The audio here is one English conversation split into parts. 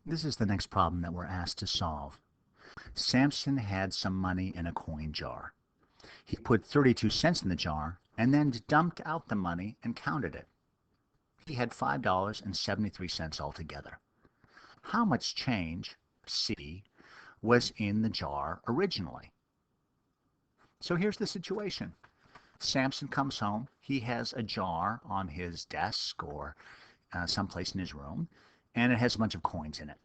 This is the next problem that we're asked to solve. Samson had some money in a coin jar. He put 32 cents in the jar and then dumped out the money and counted it. He had $5.73 altogether. How much change, C, was in the jar originally? So here's the situation. Samson comes home. He has a jar on his desk or someplace in his room, and it has a bunch of coins in it.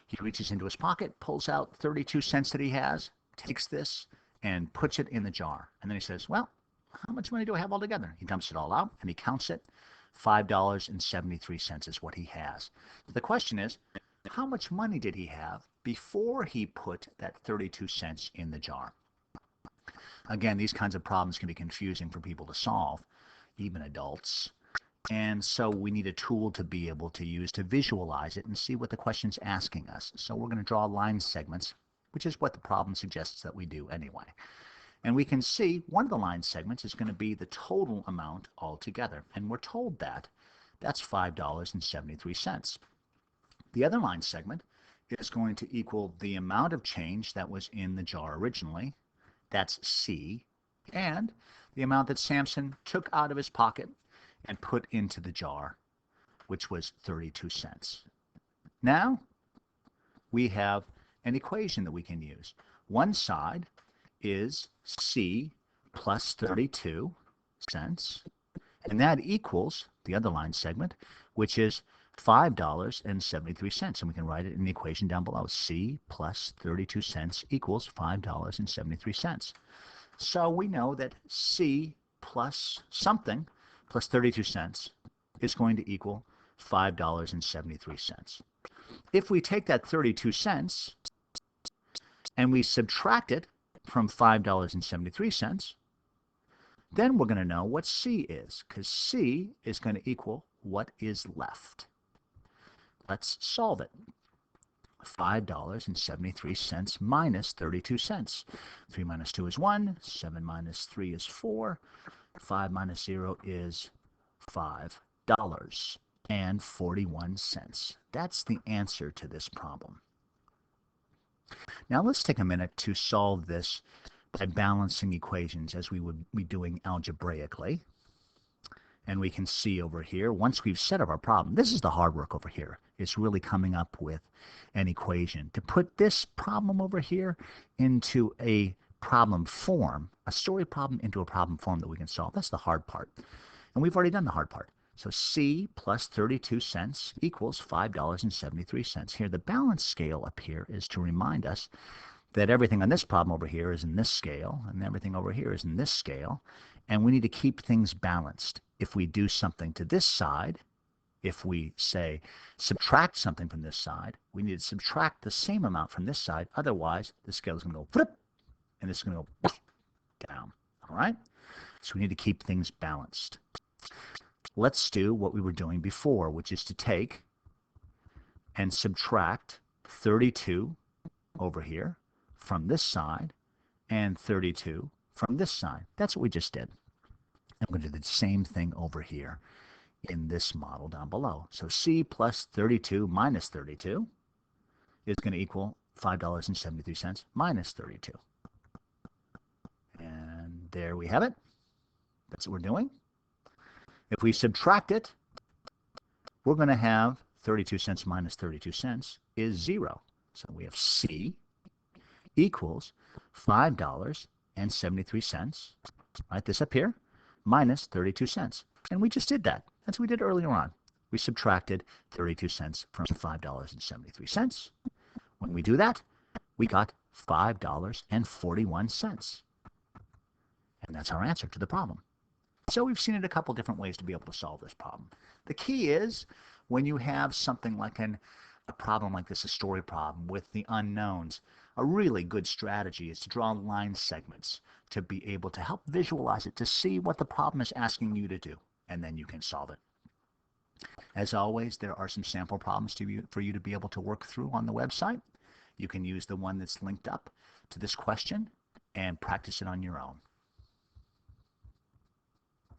He reaches into his pocket, pulls out 32 cents that he has, takes this, and puts it in the jar. And then he says, well, how much money do I have altogether? He dumps it all out, and he counts it. $5.73 is what he has. The question is, how much money did he have before he put that 32 cents in the jar? Again, these kinds of problems can be confusing for people to solve, even adults. And so we need a tool to be able to use to visualize it and see what the question's asking us. So we're going to draw line segments, which is what the problem suggests that we do anyway. And we can see one of the line segments is going to be the total amount altogether. And we're told that that's $5.73. The other line segment is going to equal the amount of change that was in the jar originally. That's C. And the amount that Samson took out of his pocket and put into the jar, which was 32 cents. Now we have an equation that we can use. One side is C plus 32 cents, and that equals the other line segment, which is $5.73. And we can write it in the equation down below. C plus 32 cents equals $5.73. So we know that C plus something plus 32 cents is going to equal $5.73. If we take that 32 cents and we subtract it from $5.73, then we're going to know what C is, because C is going to equal what is left. Let's solve it. $5.73 minus 32 cents. 3 minus 2 is 1. 7 minus 3 is 4. 5 minus 0 is $5.41. That's the answer to this problem. Now let's take a minute to solve this by balancing equations as we would be doing algebraically. And we can see over here, once we've set up our problem, this is the hard work over here. It's really coming up with an equation. To put this problem over here into a problem form, a story problem into a problem form that we can solve, that's the hard part. And we've already done the hard part. So C plus 32 cents equals $5.73. Here, the balance scale up here is to remind us that everything on this problem over here is in this scale, and everything over here is in this scale, and we need to keep things balanced. If we do something to this side, if we say subtract something from this side, we need to subtract the same amount from this side. Otherwise, the scale is going to go flip, and this is going to go down. All right? So we need to keep things balanced. Let's do what we were doing before, which is to take and subtract 32 over here from this side and 32 from this side. That's what we just did. I'm going to do the same thing over here in this model down below. So C plus 32 minus 32 is going to equal $5.73 minus 32. And there we have it. That's what we're doing. If we subtract it, we're going to have 32 cents minus 32 cents is 0. So we have C equals $5.73, right, this up here, minus 32 cents. And we just did that. That's what we did earlier on. We subtracted 32 cents from $5.73. When we do that, we got $5.41. And that's our answer to the problem. So we've seen it a couple different ways to be able to solve this problem. The key is when you have something like a problem like this, a story problem with the unknowns, a really good strategy is to draw line segments to be able to help visualize it, to see what the problem is asking you to do, and then you can solve it. As always, there are some sample problems for you to be able to work through on the website. You can use the one that's linked up to this question and practice it on your own.